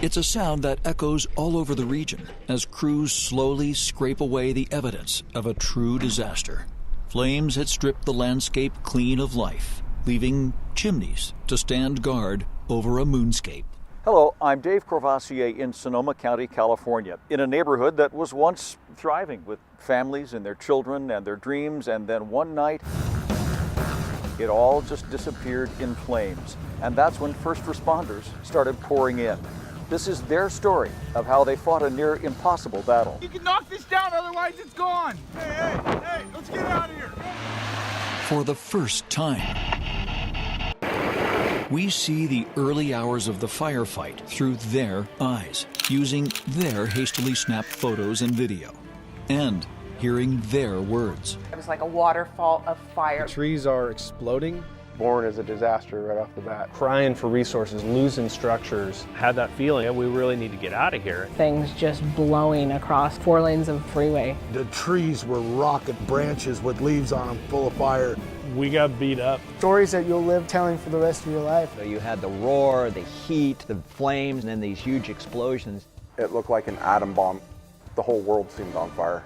It's a sound that echoes all over the region as crews slowly scrape away the evidence of a true disaster. Flames had stripped the landscape clean of life, leaving chimneys to stand guard over a moonscape. Hello, I'm Dave Courvoisier in Sonoma County, California, in a neighborhood that was once thriving with families and their children and their dreams, and then one night, it all just disappeared in flames. And that's when first responders started pouring in. This is their story of how they fought a near impossible battle. You can knock this down, otherwise it's gone. Hey, let's get out of here. For the first time, we see the early hours of the firefight through their eyes, using their hastily snapped photos and video, and hearing their words. It was like a waterfall of fire. The trees are exploding. Born as a disaster right off the bat. Crying for resources, losing structures. Had that feeling that we really need to get out of here. Things just blowing across 4 lanes of freeway. The trees were rocket branches with leaves on them full of fire. We got beat up. Stories that you'll live telling for the rest of your life. You had the roar, the heat, the flames, and then these huge explosions. It looked like an atom bomb. The whole world seemed on fire.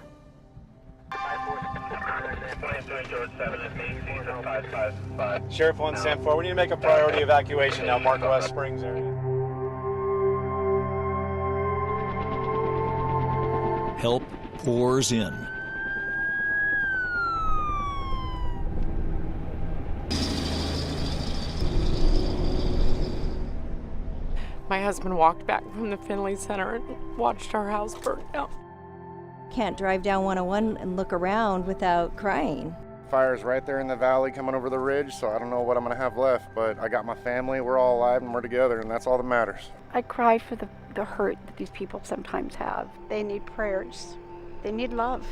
Sheriff 1 San 4, we need to make a priority evacuation now, Marco West Springs area. Help pours in. My husband walked back from the Finley Center and watched our house burn down. Can't drive down 101 and look around without crying. Fire's right there in the valley coming over the ridge, so I don't know what I'm gonna have left, but I got my family, we're all alive and we're together, and that's all that matters. I cry for the hurt that these people sometimes have. They need prayers. They need love.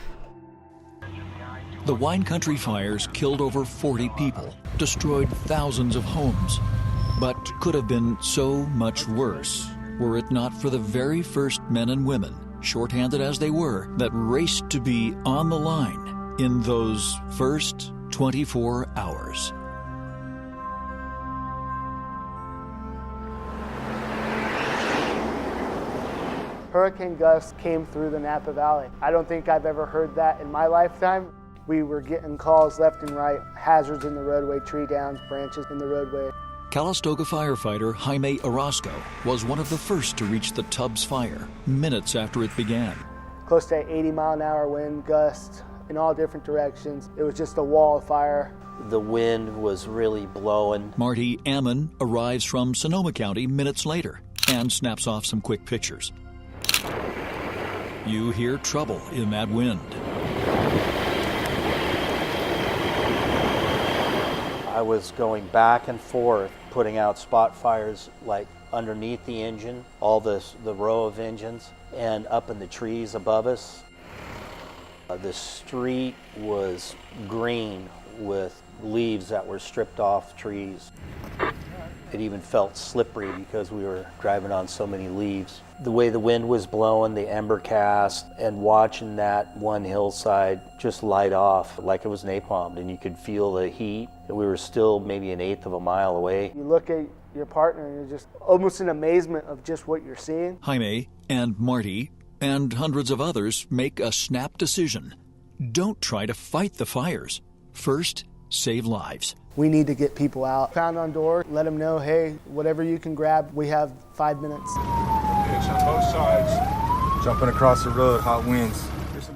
The wine country fires killed over 40 people, destroyed thousands of homes, but could have been so much worse were it not for the very first men and women, shorthanded as they were, that raced to be on the line in those first 24 hours. Hurricane Gus came through the Napa Valley. I don't think I've ever heard that in my lifetime. We were getting calls left and right, hazards in the roadway, tree downs, branches in the roadway. Calistoga firefighter Jaime Orozco was one of the first to reach the Tubbs fire minutes after it began. Close to 80-mile-an-hour wind gusts in all different directions. It was just a wall of fire. The wind was really blowing. Marty Ammon arrives from Sonoma County minutes later and snaps off some quick pictures. You hear trouble in that wind. I was going back and forth, putting out spot fires like underneath the engine, all the row of engines, and up in the trees above us. The street was green with leaves that were stripped off trees. It even felt slippery because we were driving on so many leaves. The way the wind was blowing, the ember cast, and watching that one hillside just light off like it was napalmed, and you could feel the heat. We were still maybe an eighth of a mile away. You look at your partner and you're just almost in amazement of just what you're seeing. Jaime and Marty and hundreds of others make a snap decision. Don't try to fight the fires. First, save lives. We need to get people out. Pound on door, let them know, hey, whatever you can grab, we have 5 minutes. It's on both sides. Jumping across the road, hot winds.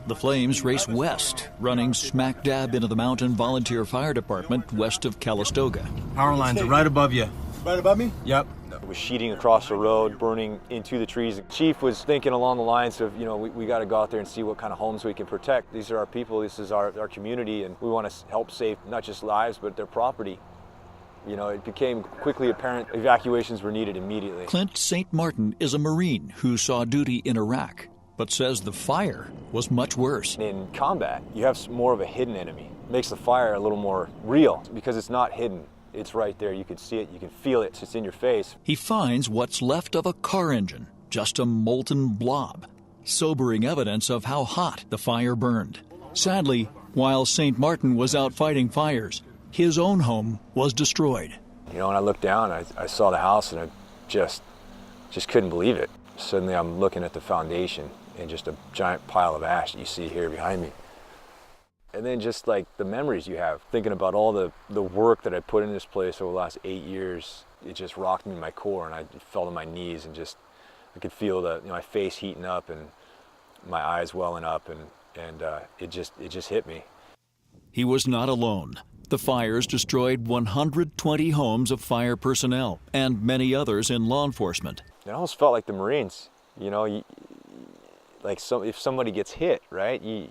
The flames race west, running smack dab into the Mountain Volunteer Fire Department west of Calistoga. Power lines are right above you. Right above me? Yep. It was sheeting across the road, burning into the trees. The chief was thinking along the lines of, we got to go out there and see what kind of homes we can protect. These are our people, this is our community, and we want to help save not just lives, but their property. It became quickly apparent evacuations were needed immediately. Clint St. Martin is a Marine who saw duty in Iraq, but says the fire was much worse. In combat, you have more of a hidden enemy. It makes the fire a little more real because it's not hidden. It's right there. You can see it. You can feel it. It's in your face. He finds what's left of a car engine, just a molten blob, sobering evidence of how hot the fire burned. Sadly, while St. Martin was out fighting fires, his own home was destroyed. When I looked down, I saw the house and I just couldn't believe it. Suddenly I'm looking at the foundation and just a giant pile of ash that you see here behind me. And then just like the memories you have, thinking about all the work that I put in this place over the last 8 years, it just rocked me in my core, and I fell to my knees and just, I could feel my face heating up and my eyes welling up, and it just hit me. He was not alone. The fires destroyed 120 homes of fire personnel and many others in law enforcement. It almost felt like the Marines, if somebody gets hit, right? You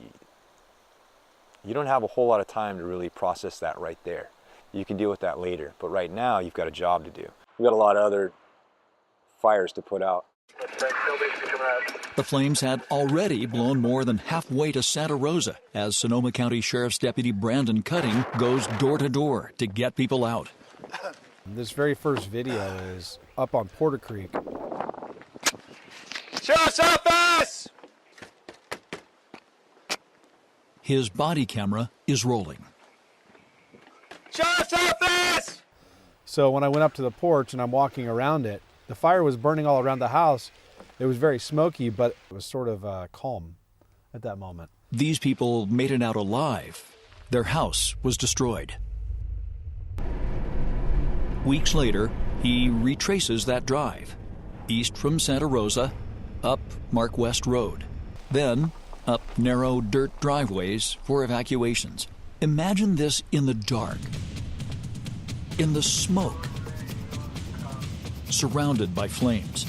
don't have a whole lot of time to really process that right there. You can deal with that later, but right now you've got a job to do. We've got a lot of other fires to put out. The flames had already blown more than halfway to Santa Rosa as Sonoma County Sheriff's Deputy Brandon Cutting goes door to door to get people out. This very first video is up on Porter Creek. Sheriff's Office! His body camera is rolling. Sheriff's Office! So when I went up to the porch and I'm walking around it, the fire was burning all around the house. It was very smoky, but it was sort of calm at that moment. These people made it out alive. Their house was destroyed. Weeks later, he retraces that drive, east from Santa Rosa, up Mark West Road, then up narrow dirt driveways for evacuations. Imagine this in the dark, in the smoke, surrounded by flames.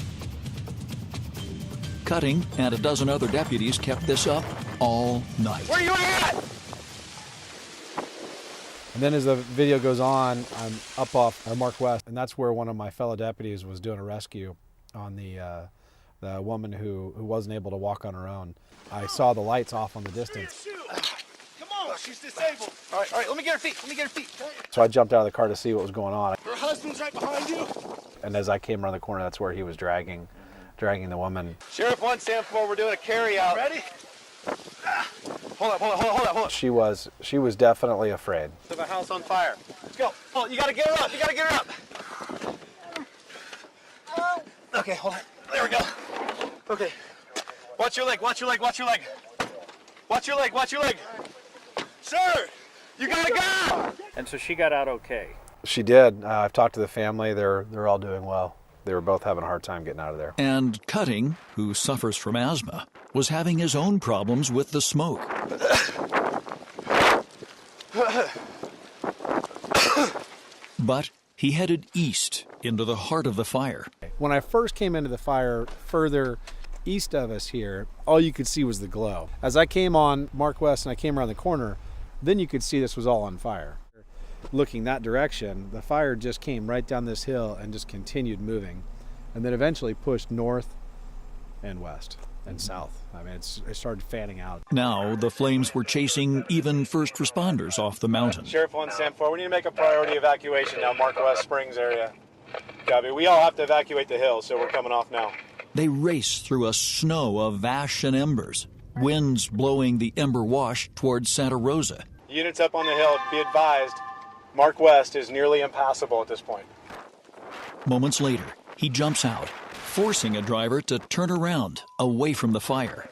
Cutting and a dozen other deputies kept this up all night. Where are you at? And then as the video goes on, I'm up off Mark West, and that's where one of my fellow deputies was doing a rescue on the woman who wasn't able to walk on her own. I saw the lights off on the distance. Come on, she's disabled. All right, let me get her feet. So I jumped out of the car to see what was going on. Her husband's right behind you. And as I came around the corner, that's where he was dragging the woman. Sheriff 1, Sam 4, we're doing a carry out. Ready? Hold up. She was definitely afraid. There's a house on fire. Let's go. Oh, you gotta get her up. Okay, hold on. There we go. Okay. Watch your leg. Sir, you gotta go. And so she got out okay. She did. I've talked to the family. They're all doing well. They were both having a hard time getting out of there. And Cutting, who suffers from asthma, was having his own problems with the smoke. But he headed east into the heart of the fire. When I first came into the fire further east of us here, all you could see was the glow. As I came on Mark West and I came around the corner, then you could see this was all on fire. Looking that direction, the fire just came right down this hill and just continued moving, and then eventually pushed north and west and south. I mean, it started fanning out. Now the flames were chasing even first responders off the mountain. Sheriff 1, Sam 4, we need to make a priority evacuation now, Mark West Springs area. Copy. We all have to evacuate the hill, so we're coming off now. They race through a snow of ash and embers, winds blowing the ember wash towards Santa Rosa. Units up on the hill, be advised, Mark West is nearly impassable at this point. Moments later, he jumps out, forcing a driver to turn around, away from the fire.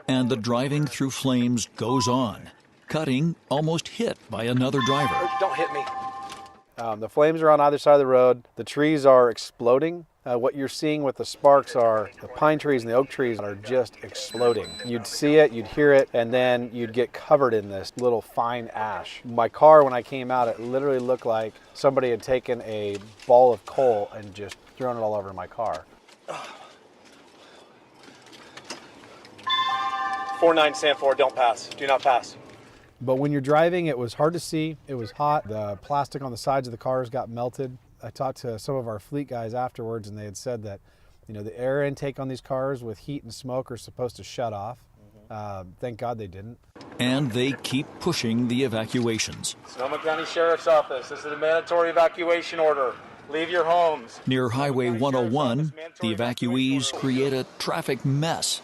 And the driving through flames goes on. Cutting almost hit by another driver. Don't hit me. The flames are on either side of the road. The trees are exploding. What you're seeing with the sparks are the pine trees and the oak trees are just exploding. You'd see it, you'd hear it, and then you'd get covered in this little fine ash. My car, when I came out, it literally looked like somebody had taken a ball of coal and just thrown it all over my car. 4-9 Sam 4, don't pass. Do not pass. But when you're driving, it was hard to see. It was hot. The plastic on the sides of the cars got melted. I talked to some of our fleet guys afterwards, and they had said that, the air intake on these cars with heat and smoke are supposed to shut off. Thank God they didn't. And they keep pushing the evacuations. Sonoma County Sheriff's Office, this is a mandatory evacuation order. Leave your homes. Near Highway 101, the evacuees create a traffic mess.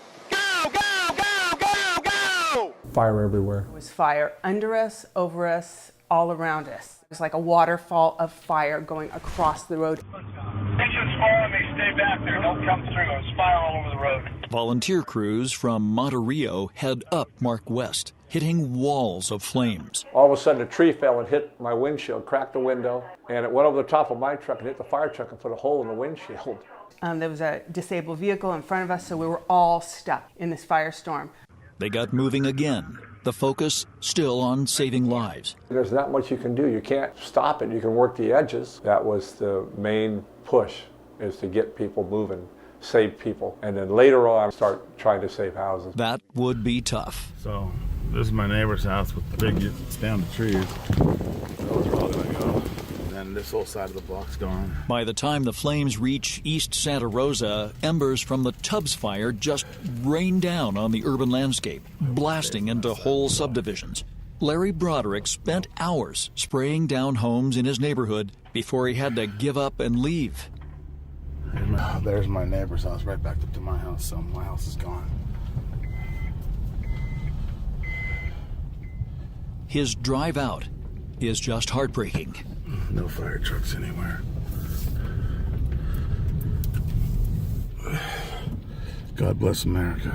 Fire everywhere. There was fire under us, over us, all around us. It was like a waterfall of fire going across the road. Engines falling, stay back there. Don't come through. There's fire all over the road. Volunteer crews from Monterrillo head up Mark West, hitting walls of flames. All of a sudden, a tree fell and hit my windshield, cracked the window, and it went over the top of my truck and hit the fire truck and put a hole in the windshield. There was a disabled vehicle in front of us, so we were all stuck in this firestorm. They got moving again, the focus still on saving lives. There's not much you can do. You can't stop it. You can work the edges. That was the main push, is to get people moving, save people, and then later on start trying to save houses. That would be tough. So this is my neighbor's house with the big stand of trees. Those are all gonna go. And this whole side of the block's gone. By the time the flames reach East Santa Rosa, embers from the Tubbs fire just rain down on the urban landscape, blasting into whole subdivisions. Larry Broderick spent hours spraying down homes in his neighborhood before he had to give up and leave. There's my neighbor's house right back up to my house, so my house is gone. His drive out is just heartbreaking. No fire trucks anywhere. God bless America.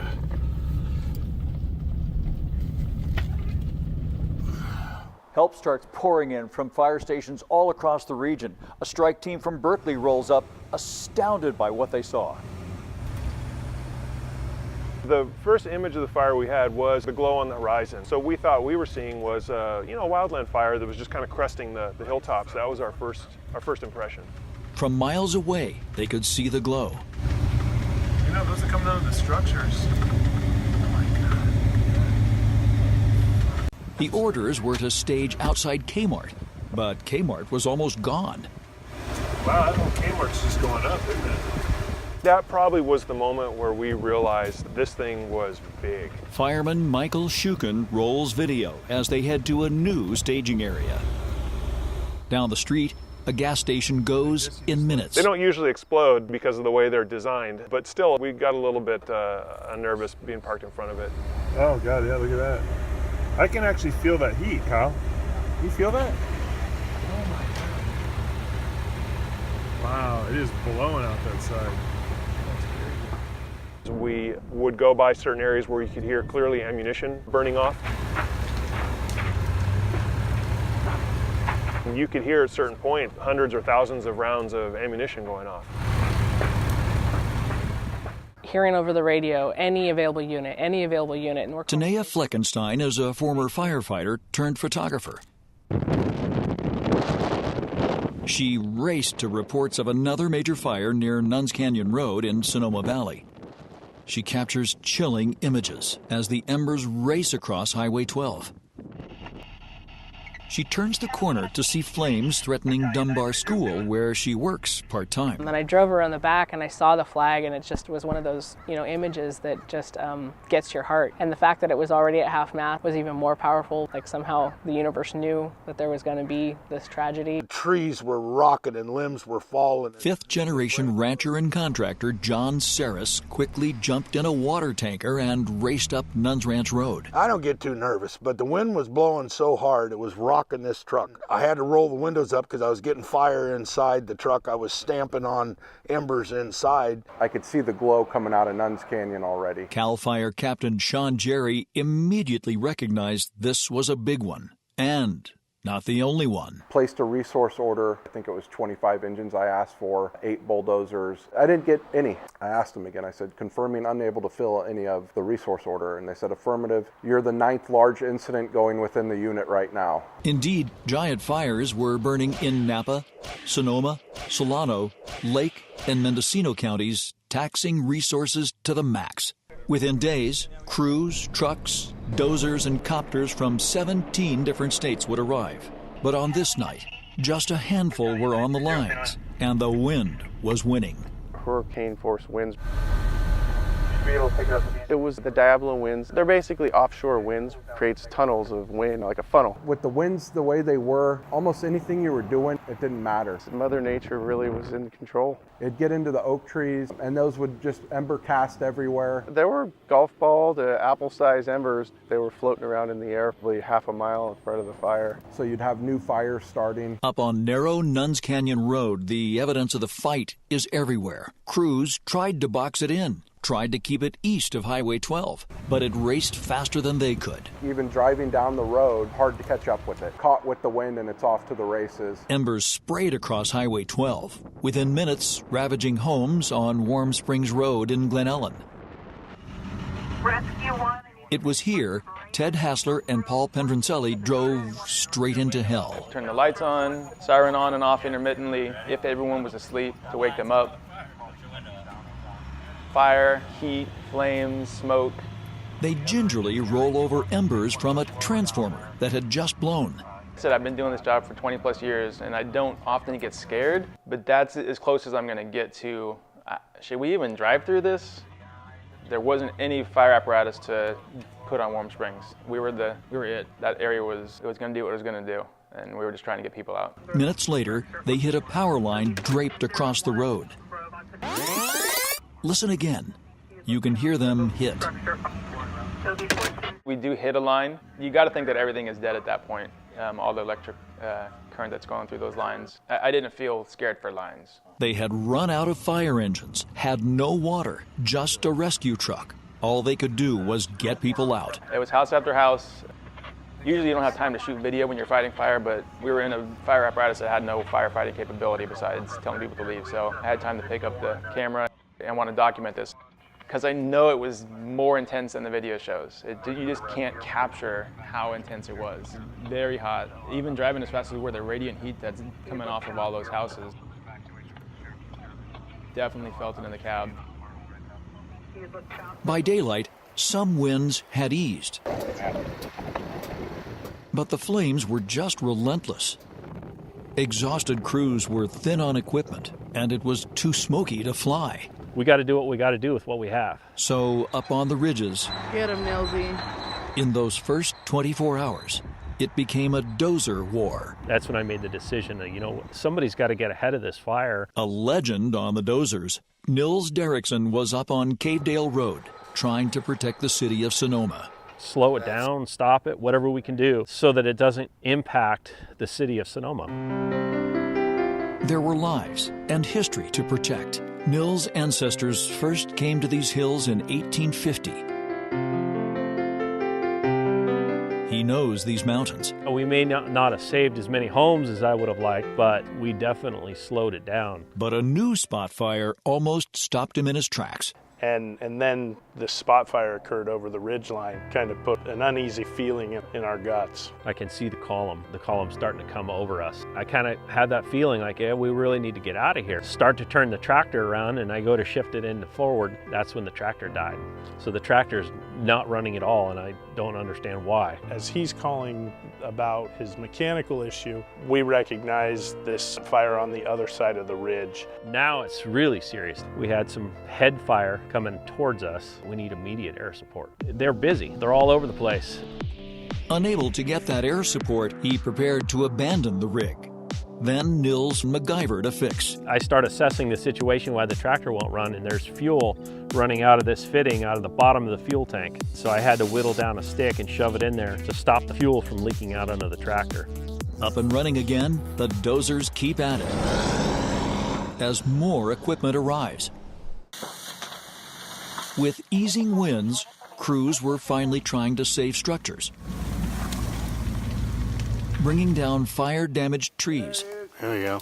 Help starts pouring in from fire stations all across the region. A strike team from Berkeley rolls up, astounded by what they saw. The first image of the fire we had was the glow on the horizon. So we thought we were seeing was a wildland fire that was just kind of cresting the hilltops. That was our first impression. From miles away, they could see the glow. You know, those are coming out of the structures. The orders were to stage outside Kmart, but Kmart was almost gone. Wow, that whole Kmart's just going up, isn't it? That probably was the moment where we realized this thing was big. Fireman Michael Shukin rolls video as they head to a new staging area. Down the street, a gas station goes in minutes. They don't usually explode because of the way they're designed, but still, we got a little bit nervous being parked in front of it. Oh God, yeah, look at that. I can actually feel that heat, Kyle. You feel that? Oh my God. Wow, it is blowing out that side. We would go by certain areas where you could hear clearly ammunition burning off. You could hear at a certain point hundreds or thousands of rounds of ammunition going off. Hearing over the radio, any available unit. And Tanea Fleckenstein is a former firefighter turned photographer. She raced to reports of another major fire near Nuns Canyon Road in Sonoma Valley. She captures chilling images as the embers race across Highway 12. She turns the corner to see flames threatening Dunbar School, where she works part-time. And then I drove around the back and I saw the flag, and it just was one of those, images that just gets your heart. And the fact that it was already at half-mast was even more powerful. Like somehow the universe knew that there was going to be this tragedy. Trees were rocking and limbs were falling. Fifth-generation rancher and contractor John Saris quickly jumped in a water tanker and raced up Nuns Ranch Road. I don't get too nervous, but the wind was blowing so hard it was rocking this truck. I had to roll the windows up because I was getting fire inside the truck. I was stamping on embers inside. I could see the glow coming out of Nuns Canyon already. CAL FIRE Captain Sean Jerry immediately recognized this was a big one, and not the only one. Placed a resource order. I think it was 25 engines I asked for, 8 bulldozers. I didn't get any. I asked them again. I said, confirming unable to fill any of the resource order. And they said, affirmative. You're the 9th large incident going within the unit right now. Indeed, giant fires were burning in Napa, Sonoma, Solano, Lake, and Mendocino counties, taxing resources to the max. Within days, crews, trucks, dozers, and copters from 17 different states would arrive. But on this night, just a handful were on the lines, and the wind was winning. Hurricane force winds. It was the Diablo winds. They're basically offshore winds, creates tunnels of wind like a funnel. With the winds the way they were, almost anything you were doing, it didn't matter. Mother Nature really was in control. It'd get into the oak trees, and those would just ember cast everywhere. There were golf ball to apple-sized embers. They were floating around in the air probably half a mile in front of the fire. So you'd have new fires starting. Up on narrow Nuns Canyon Road, the evidence of the fight is everywhere. Crews tried to box it in, tried to keep it east of Highway 12, but it raced faster than they could. Even driving down the road, hard to catch up with it. Caught with the wind and it's off to the races. Embers sprayed across Highway 12, within minutes ravaging homes on Warm Springs Road in Glen Ellen. It was here Ted Hassler and Paul Pendrencelli drove straight into hell. Turn the lights on, siren on and off intermittently if everyone was asleep to wake them up. Fire, heat, flames, smoke. They gingerly roll over embers from a transformer that had just blown. I said I've been doing this job for 20 plus years and I don't often get scared, but that's as close as I'm gonna get to, should we even drive through this? There wasn't any fire apparatus to put on Warm Springs. We were it. That area was gonna do what it was gonna do, and we were just trying to get people out. Minutes later, they hit a power line draped across the road. Listen again. You can hear them hit. We do hit a line. You got to think that everything is dead at that point. All the electric current that's going through those lines. I didn't feel scared for lines. They had run out of fire engines, had no water, just a rescue truck. All they could do was get people out. It was house after house. Usually you don't have time to shoot video when you're fighting fire, but we were in a fire apparatus that had no firefighting capability besides telling people to leave. So I had time to pick up the camera and want to document this, because I know it was more intense than the video shows. You just can't capture how intense it was. Very hot. Even driving as fast as we were, the radiant heat that's coming off of all those houses. Definitely felt it in the cab. By daylight, some winds had eased. But the flames were just relentless. Exhausted crews were thin on equipment, and it was too smoky to fly. We got to do what we got to do with what we have. So up on the ridges, get him, Nilsy. In those first 24 hours, it became a dozer war. That's when I made the decision that, somebody's got to get ahead of this fire. A legend on the dozers, Nils Derrickson was up on Cavedale Road, trying to protect the city of Sonoma. Slow it down, stop it, whatever we can do, so that it doesn't impact the city of Sonoma. There were lives and history to protect. Nils' ancestors first came to these hills in 1850. He knows these mountains. We may not have saved as many homes as I would have liked, but we definitely slowed it down. But a new spot fire almost stopped him in his tracks. And then the spot fire occurred over the ridgeline, kind of put an uneasy feeling in our guts. I can see the column starting to come over us. I kind of had that feeling like, yeah, we really need to get out of here. Start to turn the tractor around and I go to shift it into forward. That's when the tractor died. So the tractor's not running at all and I don't understand why. As he's calling about his mechanical issue, we recognize this fire on the other side of the ridge. Now it's really serious. We had some head fire coming towards us. We need immediate air support. They're busy. They're all over the place. Unable to get that air support, he prepared to abandon the rig. Then Nils MacGyvered a fix. I start assessing the situation why the tractor won't run, and there's fuel running out of this fitting out of the bottom of the fuel tank. So I had to whittle down a stick and shove it in there to stop the fuel from leaking out onto the tractor. Up and running again, the dozers keep at it as more equipment arrives. With easing winds, crews were finally trying to save structures, bringing down fire-damaged trees. There we go.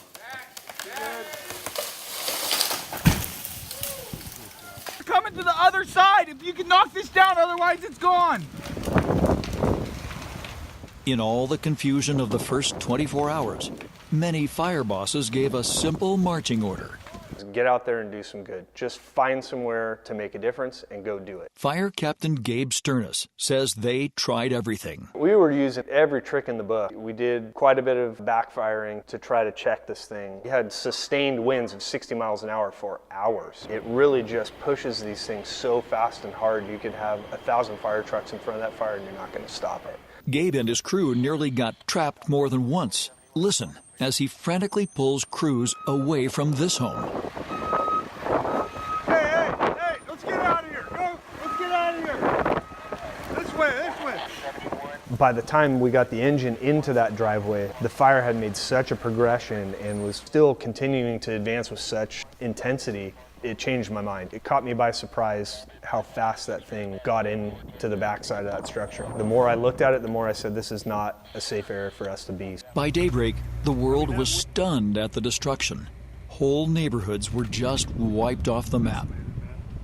Coming to the other side. If you can knock this down, otherwise it's gone. In all the confusion of the first 24 hours, many fire bosses gave a simple marching order: Get out there and do some good. Just find somewhere to make a difference and go do it. Fire Captain Gabe Sternis says they tried everything. We were using every trick in the book. We did quite a bit of backfiring to try to check this thing. We had sustained winds of 60 miles an hour for hours. It really just pushes these things so fast and hard. You could have 1,000 fire trucks in front of that fire and you're not going to stop it. Gabe and his crew nearly got trapped more than once. Listen as he frantically pulls crews away from this home. Hey, let's get out of here. Go, let's get out of here. This way. By the time we got the engine into that driveway, the fire had made such a progression and was still continuing to advance with such intensity. It changed my mind. It caught me by surprise how fast that thing got into the backside of that structure. The more I looked at it, the more I said, this is not a safe area for us to be. By daybreak, the world was stunned at the destruction. Whole neighborhoods were just wiped off the map.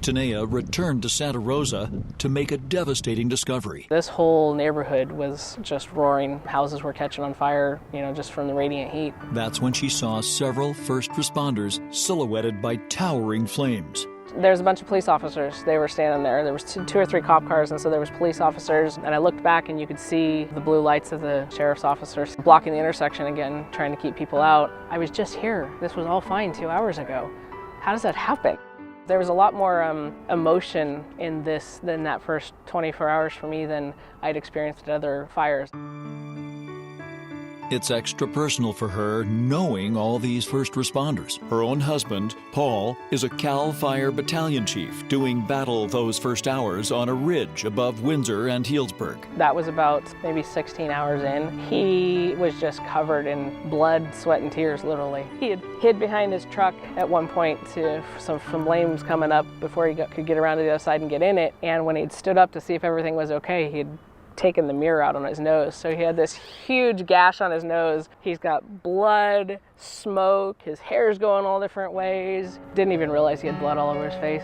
Tanea returned to Santa Rosa to make a devastating discovery. This whole neighborhood was just roaring. Houses were catching on fire, just from the radiant heat. That's when she saw several first responders silhouetted by towering flames. There's a bunch of police officers. They were standing there. There was two or three cop cars, and so there was police officers. And I looked back, and you could see the blue lights of the sheriff's officers blocking the intersection again, trying to keep people out. I was just here. This was all fine 2 hours ago. How does that happen? There was a lot more emotion in this than that first 24 hours for me than I'd experienced at other fires. It's extra personal for her knowing all these first responders. Her own husband, Paul, is a CAL FIRE battalion chief doing battle those first hours on a ridge above Windsor and Healdsburg. That was about maybe 16 hours in. He was just covered in blood, sweat, and tears, literally. He had hid behind his truck at one point to some flames coming up before he could get around to the other side and get in it. And when he'd stood up to see if everything was okay, he'd taken the mirror out on his nose. So he had this huge gash on his nose. He's got blood, smoke, his hair's going all different ways. Didn't even realize he had blood all over his face.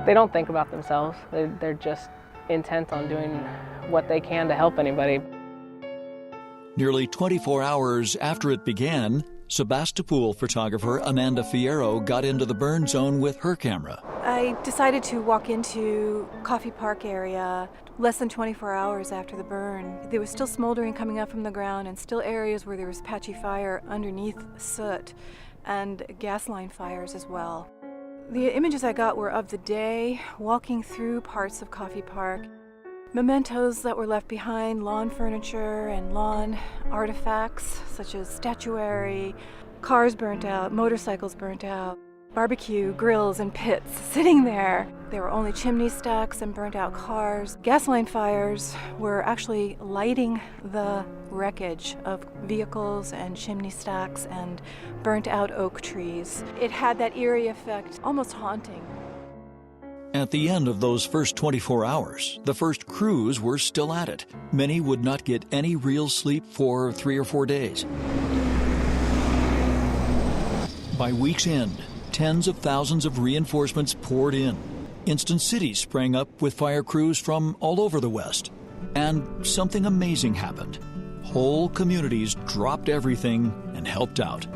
They don't think about themselves. They're just intent on doing what they can to help anybody. Nearly 24 hours after it began, Sebastopol photographer Ananda Fierro got into the burn zone with her camera. I decided to walk into Coffee Park area less than 24 hours after the burn. There was still smoldering coming up from the ground and still areas where there was patchy fire underneath soot and gas line fires as well. The images I got were of the day, walking through parts of Coffee Park. Mementos that were left behind, lawn furniture and lawn artifacts such as statuary, cars burnt out, motorcycles burnt out, barbecue grills and pits sitting there. There were only chimney stacks and burnt out cars. Gas line fires were actually lighting the wreckage of vehicles and chimney stacks and burnt out oak trees. It had that eerie effect, almost haunting. At the end of those first 24 hours, the first crews were still at it. Many would not get any real sleep for 3 or 4 days. By week's end, tens of thousands of reinforcements poured in. Instant cities sprang up with fire crews from all over the West. And something amazing happened. Whole communities dropped everything and helped out.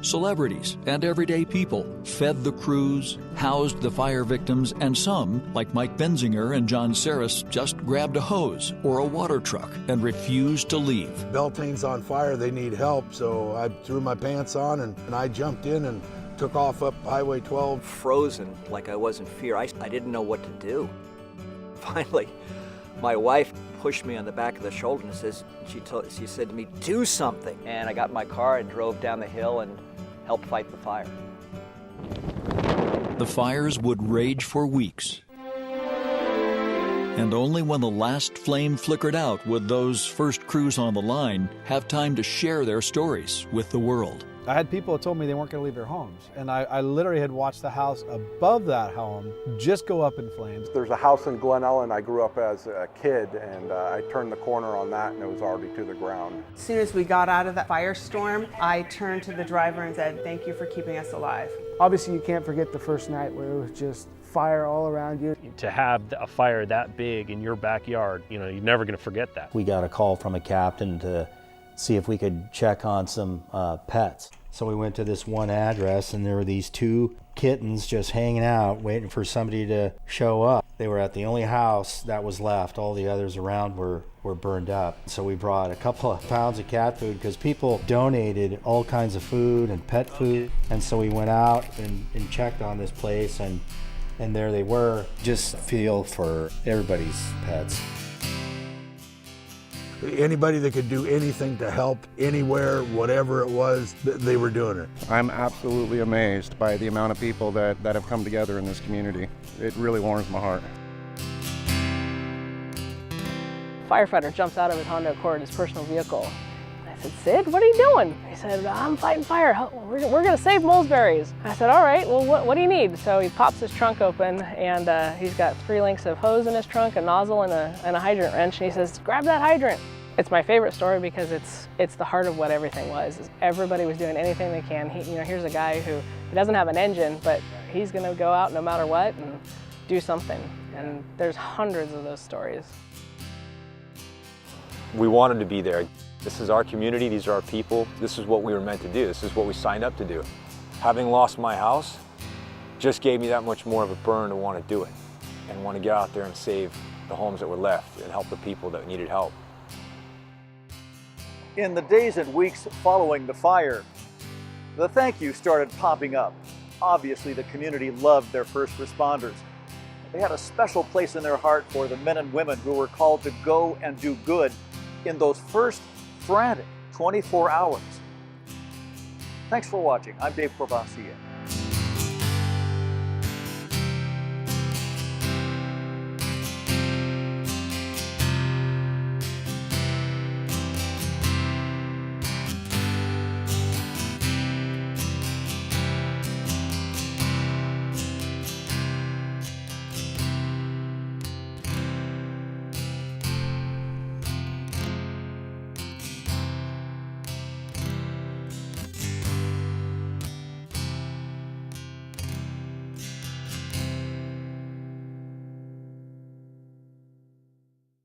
Celebrities and everyday people fed the crews, housed the fire victims, and some, like Mike Benzinger and John Saris, just grabbed a hose or a water truck and refused to leave. Beltane's on fire, they need help, so I threw my pants on and I jumped in and took off up Highway 12. Frozen, like I was in fear. I didn't know what to do. Finally, my wife pushed me on the back of the shoulder and she said to me, do something. And I got in my car and drove down the hill and helped fight the fire. The fires would rage for weeks. And only when the last flame flickered out would those first crews on the line have time to share their stories with the world. I had people that told me they weren't going to leave their homes. And I literally had watched the house above that home just go up in flames. There's a house in Glen Ellen I grew up as a kid, and I turned the corner on that and it was already to the ground. As soon as we got out of that firestorm, I turned to the driver and said, thank you for keeping us alive. Obviously, you can't forget the first night where it was just fire all around you. To have a fire that big in your backyard, you're never going to forget that. We got a call from a captain to see if we could check on some pets. So we went to this one address, and there were these 2 kittens just hanging out, waiting for somebody to show up. They were at the only house that was left. All the others around were burned up. So we brought a couple of pounds of cat food because people donated all kinds of food and pet food. And so we went out and checked on this place, and there they were. Just feel for everybody's pets. Anybody that could do anything to help anywhere, whatever it was, they were doing it. I'm absolutely amazed by the amount of people that have come together in this community. It really warms my heart. Firefighter jumps out of his Honda Accord, his personal vehicle. I said, Sid, what are you doing? He said, I'm fighting fire. We're going to save Mulesberries. I said, all right, well, what do you need? So he pops his trunk open, and he's got 3 lengths of hose in his trunk, a nozzle, and a hydrant wrench. And he says, grab that hydrant. It's my favorite story because it's the heart of what everything was. Everybody was doing anything they can. Here's a guy who doesn't have an engine, but he's going to go out no matter what and do something. And there's hundreds of those stories. We wanted to be there. This is our community, these are our people. This is what we were meant to do. This is what we signed up to do. Having lost my house just gave me that much more of a burn to want to do it and want to get out there and save the homes that were left and help the people that needed help. In the days and weeks following the fire, the thank you started popping up. Obviously, the community loved their first responders. They had a special place in their heart for the men and women who were called to go and do good in those first frantic 24 hours. Thanks for watching. I'm Dave Courvoisier.